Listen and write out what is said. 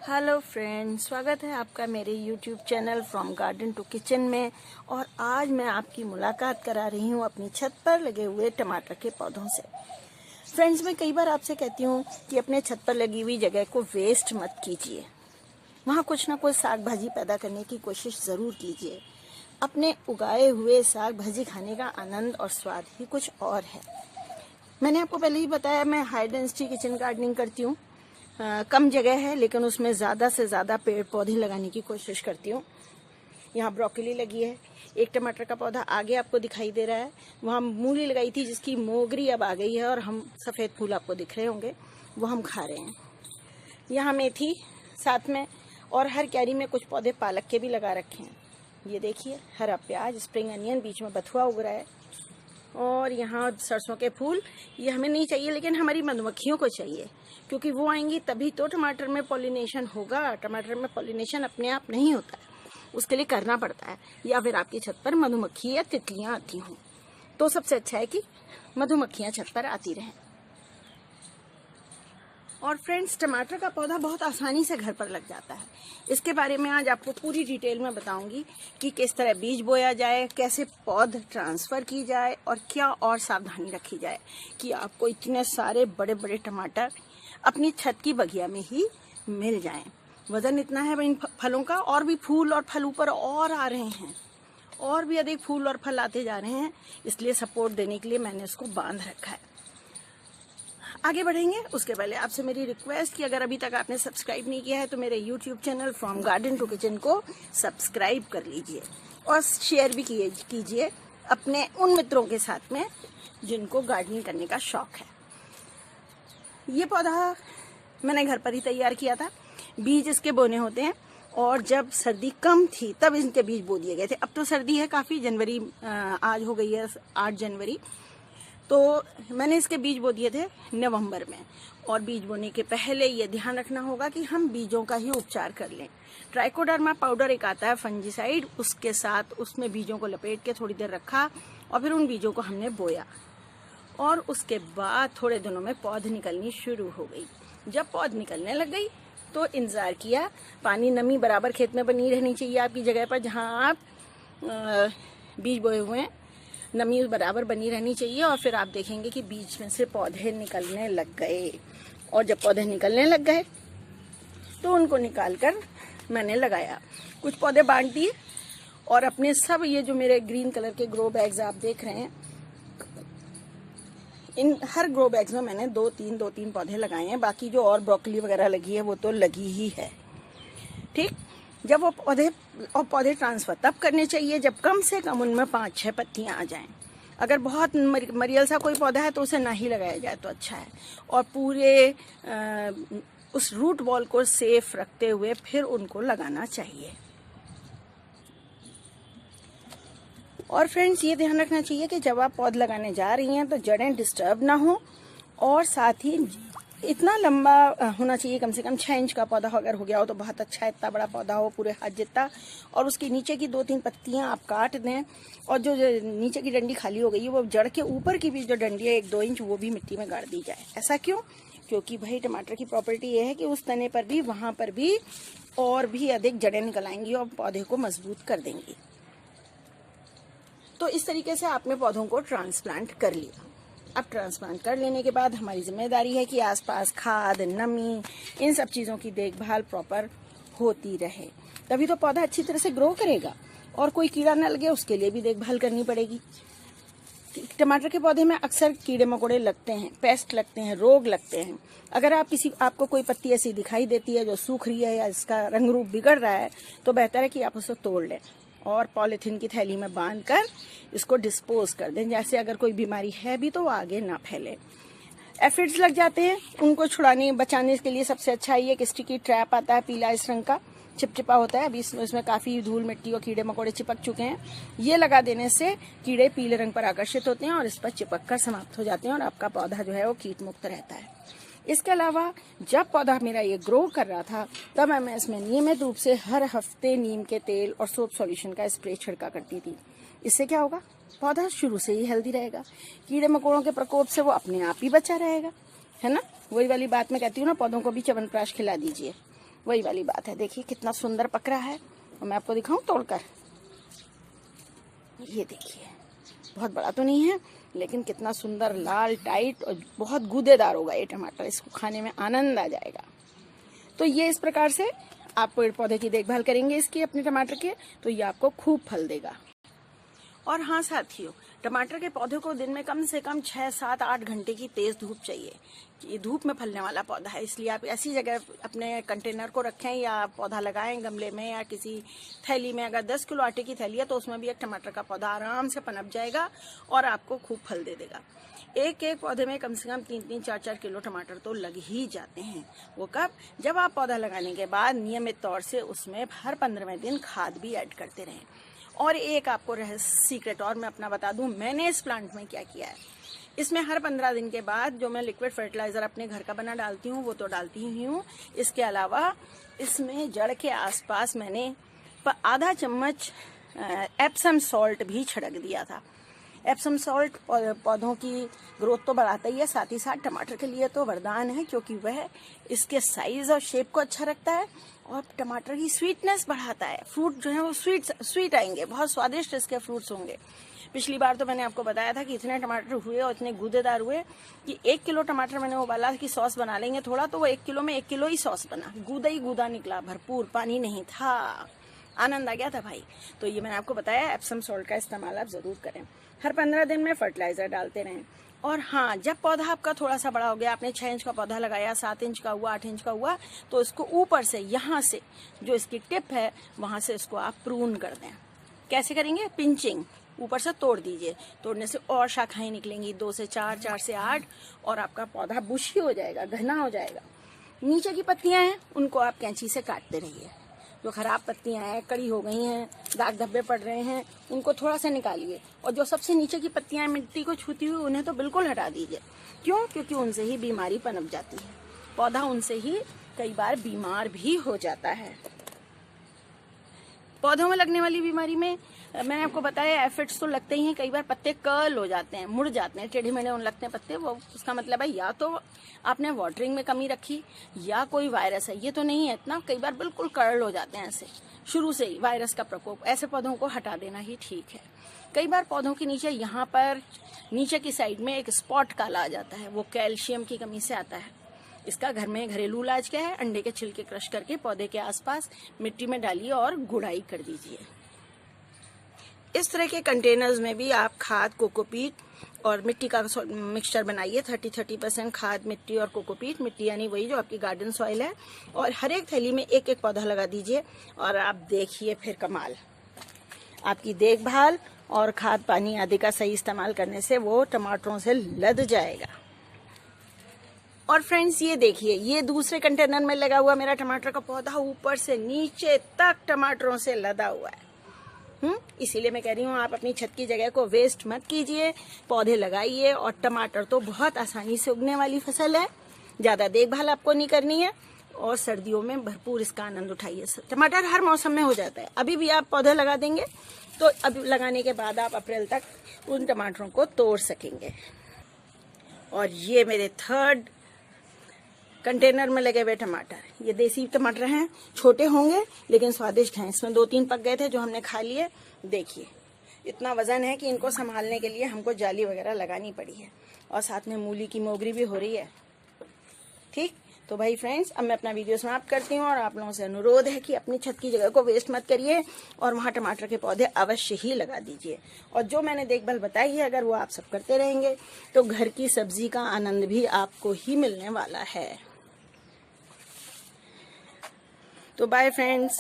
Hello friends, स्वागत है आपका मेरे YouTube channel from garden to kitchen में। और आज मैं आपकी मुलाकात करा रही हूँ अपनी छत पर लगे हुए टमाटर के पौधों से। फ्रेंड्स, मैं कई बार आपसे कहती हूँ कि अपने छत पर लगी हुई जगह को वेस्ट मत कीजिए, वहाँ कुछ ना कुछ साग भाजी पैदा करने की कोशिश ज़रूर कीजिए। अपने उगाए हुए साग भाजी खाने का आनंद और स्वाद ही कुछ और है। मैंने आपको पहले ही बताया, मैं हाई डेंसिटी किचन गार्डनिंग करती हूँ। कम जगह है लेकिन उसमें ज़्यादा से ज़्यादा पेड़ पौधे लगाने की कोशिश करती हूँ। यहाँ ब्रोकली लगी है, एक टमाटर का पौधा आगे आपको दिखाई दे रहा है। वहाँ मूली लगाई थी जिसकी मोगरी अब आ गई है और हम सफ़ेद फूल आपको दिख रहे होंगे, वो हम खा रहे हैं। यहाँ मेथी साथ में, और हर क्यारी में कुछ पौधे पालक के भी लगा रखे हैं। ये देखिए, हरा प्याज, स्प्रिंग अनियन, बीच में बथुआ उग रहा है। और यहाँ सरसों के फूल, ये हमें नहीं चाहिए लेकिन हमारी मधुमक्खियों को चाहिए, क्योंकि वो आएंगी तभी तो टमाटर में पॉलिनेशन होगा। टमाटर में पॉलिनेशन अपने आप नहीं होता है, उसके लिए करना पड़ता है, या फिर आपकी छत पर मधुमक्खी या तितलियाँ आती हों तो सबसे अच्छा है कि मधुमक्खियाँ छत पर आती रहें। और फ्रेंड्स, टमाटर का पौधा बहुत आसानी से घर पर लग जाता है। इसके बारे में आज आपको पूरी डिटेल में बताऊंगी कि किस तरह बीज बोया जाए, कैसे पौध ट्रांसफ़र की जाए और क्या और सावधानी रखी जाए कि आपको इतने सारे बड़े बड़े टमाटर अपनी छत की बगिया में ही मिल जाएं। वज़न इतना है इन फलों का, और भी फूल और फल ऊपर और आ रहे हैं, और भी अधिक फूल और फल आते जा रहे हैं। इसलिए सपोर्ट देने के लिए मैंने इसको बांध रखा है। आगे बढ़ेंगे उसके पहले आपसे मेरी रिक्वेस्ट कि अगर अभी तक आपने सब्सक्राइब नहीं किया है तो मेरे YouTube channel from garden to kitchen को सब्सक्राइब कर लीजिए और शेयर भी कीजिए अपने उन मित्रों के साथ में जिनको गार्डनिंग करने का शौक है। ये पौधा मैंने घर पर ही तैयार किया था। बीज इसके बोने होते हैं, और जब सर्दी कम थी तब इनके बीज बो दिए गए थे। अब तो सर्दी है काफ़ी, जनवरी आज हो गई है 8 जनवरी, तो मैंने इसके बीज बो दिए थे नवंबर में। और बीज बोने के पहले ये ध्यान रखना होगा कि हम बीजों का ही उपचार कर लें। ट्राइकोडर्मा पाउडर एक आता है फंजीसाइड, उसके साथ उसमें बीजों को लपेट के थोड़ी देर रखा और फिर उन बीजों को हमने बोया। और उसके बाद थोड़े दिनों में पौध निकलनी शुरू हो गई। जब पौध निकलने लग गई तो इंतज़ार किया। पानी नमी बराबर खेत में बनी रहनी चाहिए आपकी जगह पर जहाँ आप बीज बोए हुए हैं, नमी बराबर बनी रहनी चाहिए। और फिर आप देखेंगे कि बीच में से पौधे निकलने लग गए। और जब पौधे निकलने लग गए तो उनको निकालकर मैंने लगाया। कुछ पौधे बांट दिए और अपने सब, ये जो मेरे ग्रीन कलर के ग्रो बैग्स आप देख रहे हैं, इन हर ग्रो बैग्स में मैंने दो तीन पौधे लगाए हैं। बाकी जो और ब्रोकली वगैरह लगी है वो तो लगी ही है। ठीक, जब वो पौधे ट्रांसफ़र तब करने चाहिए जब कम से कम उनमें 5-6 पत्तियां आ जाएं। अगर बहुत मरियल सा कोई पौधा है तो उसे ना ही लगाया जाए तो अच्छा है। और पूरे उस रूट बॉल को सेफ रखते हुए फिर उनको लगाना चाहिए। और फ्रेंड्स, ये ध्यान रखना चाहिए कि जब आप पौधे लगाने जा रही हैं तो जड़ें डिस्टर्ब ना हो, और साथ ही इतना लंबा होना चाहिए, कम से कम 6 इंच का पौधा अगर हो गया हो तो बहुत अच्छा है। इतना बड़ा पौधा हो, पूरे हाथ जितना, और उसकी नीचे की 2-3 पत्तियां आप काट दें। और जो नीचे की डंडी खाली हो गई है वो जड़ के ऊपर की भी जो डंडी है 1-2 इंच, वो भी मिट्टी में गाड़ दी जाए। ऐसा क्यों? क्योंकि भाई टमाटर की प्रॉपर्टी ये है कि उस तने पर भी, वहाँ पर भी और भी अधिक जड़ें निकल आएंगी और पौधे को मजबूत कर देंगी। तो इस तरीके से आपने पौधों को ट्रांसप्लांट कर लिया। अब ट्रांसप्लांट कर लेने के बाद हमारी जिम्मेदारी है कि आसपास खाद, नमी, इन सब चीज़ों की देखभाल प्रॉपर होती रहे, तभी तो पौधा अच्छी तरह से ग्रो करेगा। और कोई कीड़ा न लगे उसके लिए भी देखभाल करनी पड़ेगी। टमाटर के पौधे में अक्सर कीड़े मकोड़े लगते हैं, पेस्ट लगते हैं, रोग लगते हैं। अगर आपको कोई पत्ती ऐसी दिखाई देती है जो सूख रही है या इसका रंग रूप बिगड़ रहा है, तो बेहतर है कि आप उसे तोड़ लें और पॉलीथीन की थैली में बांधकर इसको डिस्पोज कर दें। जैसे अगर कोई बीमारी है भी तो वो आगे ना फैले। एफिड्स लग जाते हैं, उनको बचाने के लिए सबसे अच्छा ये कि स्टिकी ट्रैप आता है, पीला इस रंग का, चिपचिपा होता है। अभी इसमें काफ़ी धूल मिट्टी और कीड़े मकोड़े चिपक चुके हैं। ये लगा देने से कीड़े पीले रंग पर आकर्षित होते हैं और इस पर चिपक कर समाप्त हो जाते हैं और आपका पौधा जो है वो कीट मुक्त रहता है। इसके अलावा जब पौधा मेरा ये ग्रो कर रहा था तब मैं इसमें नियमित रूप से हर हफ्ते नीम के तेल और सोप सॉल्यूशन का स्प्रे छिड़का करती थी। इससे क्या होगा? पौधा शुरू से ही हेल्दी रहेगा, कीड़े मकोड़ों के प्रकोप से वो अपने आप ही बचा रहेगा, है ना। वही वाली बात मैं कहती हूँ ना, पौधों को भी च्यवनप्राश खिला दीजिए, वही वाली बात है। देखिए कितना सुंदर पक रहा है, और मैं आपको दिखाऊं तोड़कर। ये देखिए, बहुत बड़ा तो नहीं है, लेकिन कितना सुंदर लाल टाइट और बहुत गूदेदार होगा ये टमाटर। इसको खाने में आनंद आ जाएगा। तो ये इस प्रकार से आप पेड़ पौधे की देखभाल करेंगे इसकी, अपने टमाटर के, तो ये आपको खूब फल देगा। और हाँ साथियों, टमाटर के पौधे को दिन में कम से कम 6, 7, 8 घंटे की तेज धूप चाहिए। ये धूप में फलने वाला पौधा है, इसलिए आप ऐसी जगह अपने कंटेनर को रखें या पौधा लगाएं गमले में या किसी थैली में। अगर 10 किलो आटे की थैली है तो उसमें भी एक टमाटर का पौधा आराम से पनप जाएगा और आपको खूब फल दे देगा। एक एक पौधे में कम से कम 3-3, 4-4 किलो टमाटर तो लग ही जाते हैं। वो कब? जब आप पौधा लगाने के बाद नियमित तौर से उसमें हर 15वें दिन खाद भी ऐड करते रहें। और एक आपको सीक्रेट और मैं अपना बता दूं, मैंने इस प्लांट में क्या किया है। इसमें हर 15 दिन के बाद जो मैं लिक्विड फर्टिलाइजर अपने घर का बना डालती हूँ वो तो डालती ही हूँ। इसके अलावा इसमें जड़ के आसपास मैंने आधा चम्मच एप्सम सॉल्ट भी छिड़क दिया था। एप्सम सॉल्ट पौधों की ग्रोथ तो बढ़ाता ही है, साथ ही साथ टमाटर के लिए तो वरदान है, क्योंकि वह इसके साइज और शेप को अच्छा रखता है और टमाटर की स्वीटनेस बढ़ाता है। फ्रूट जो है वो स्वीट आएंगे, बहुत स्वादिष्ट इसके फ्रूट्स होंगे। पिछली बार तो मैंने आपको बताया था कि इतने टमाटर हुए और इतने गूदेदार हुए कि 1 किलो टमाटर मैंने उबाला कि सॉस बना लेंगे थोड़ा, तो वो 1 किलो में 1 किलो ही सॉस बना। गूदा ही गूदा निकला, भरपूर, पानी नहीं था। आनंद आ गया था भाई। तो ये मैंने आपको बताया, एप्सम सॉल्ट का इस्तेमाल आप जरूर करें। हर 15 दिन में फर्टिलाइजर डालते रहें। और हाँ, जब पौधा आपका थोड़ा सा बड़ा हो गया, आपने 6 इंच का पौधा लगाया, 7 इंच का हुआ, 8 इंच का हुआ, तो इसको ऊपर से, यहाँ से जो इसकी टिप है वहां से इसको आप प्रून कर दें। कैसे करेंगे? पिंचिंग, ऊपर से तोड़ दीजिए। तोड़ने से और शाखाएं निकलेंगी, 2 से 4, 4 से 8, और आपका पौधा बुशी हो जाएगा, घना हो जाएगा। नीचे की पत्तियां हैं उनको आप कैंची से काटते रहिए। जो खराब पत्तियां हैं, कड़ी हो गई हैं, दाग धब्बे पड़ रहे हैं, उनको थोड़ा सा निकालिए। और जो सबसे नीचे की पत्तियां हैं मिट्टी को छूती हुई, उन्हें तो बिल्कुल हटा दीजिए। क्यों? क्योंकि उनसे ही बीमारी पनप जाती है। पौधा उनसे ही कई बार बीमार भी हो जाता है। पौधों में लगने वाली बीमारी में मैंने आपको बताया एफिड्स तो लगते ही हैं। कई बार पत्ते कर्ल हो जाते हैं, मुड़ जाते हैं, टेढ़े मेढ़े लगते हैं पत्ते। वो उसका मतलब है या तो आपने वाटरिंग में कमी रखी या कोई वायरस है। ये तो नहीं है इतना, कई बार बिल्कुल कर्ल हो जाते हैं ऐसे शुरू से ही, वायरस का प्रकोप। ऐसे पौधों को हटा देना ही ठीक है। कई बार पौधों के नीचे, यहाँ पर नीचे की साइड में एक स्पॉट काला आ जाता है, वो कैल्शियम की कमी से आता है। इसका घर में घरेलू इलाज क्या है? अंडे के छिलके क्रश करके पौधे के आसपास मिट्टी में डालिए और गुड़ाई कर दीजिए। इस तरह के कंटेनर्स में भी आप खाद, कोकोपीट और मिट्टी का मिक्सचर बनाइए। 30% खाद, मिट्टी और कोकोपीट। मिट्टी यानी वही जो आपकी गार्डन सॉइल है। और हर एक थैली में एक एक पौधा लगा दीजिए और आप देखिए फिर कमाल। आपकी देखभाल और खाद पानी आदि का सही इस्तेमाल करने से वो टमाटरों से लद जाएगा। और फ्रेंड्स ये देखिए, ये दूसरे कंटेनर में लगा हुआ मेरा टमाटर का पौधा ऊपर से नीचे तक टमाटरों से लदा हुआ है। इसीलिए मैं कह रही हूँ आप अपनी छत की जगह को वेस्ट मत कीजिए, पौधे लगाइए। और टमाटर तो बहुत आसानी से उगने वाली फसल है, ज्यादा देखभाल आपको नहीं करनी है, और सर्दियों में भरपूर इसका आनंद उठाइए। टमाटर हर मौसम में हो जाता है। अभी भी आप पौधे लगा देंगे तो अभी लगाने के बाद आप अप्रैल तक उन टमाटरों को तोड़ सकेंगे। और ये मेरे 3rd कंटेनर में लगे हुए टमाटर, ये देसी टमाटर हैं, छोटे होंगे लेकिन स्वादिष्ट हैं। इसमें 2-3 पक गए थे जो हमने खा लिए। देखिए इतना वजन है कि इनको संभालने के लिए हमको जाली वगैरह लगानी पड़ी है, और साथ में मूली की मोगरी भी हो रही है। ठीक, तो भाई फ्रेंड्स, अब मैं अपना वीडियो समाप्त करती हूँ और आप लोगों से अनुरोध है कि अपनी छत की जगह को वेस्ट मत करिए और वहाँ टमाटर के पौधे अवश्य ही लगा दीजिए। और जो मैंने देखभाल बताई है, अगर वो आप सब करते रहेंगे तो घर की सब्जी का आनंद भी आपको ही मिलने वाला है। तो बाय फ्रेंड्स।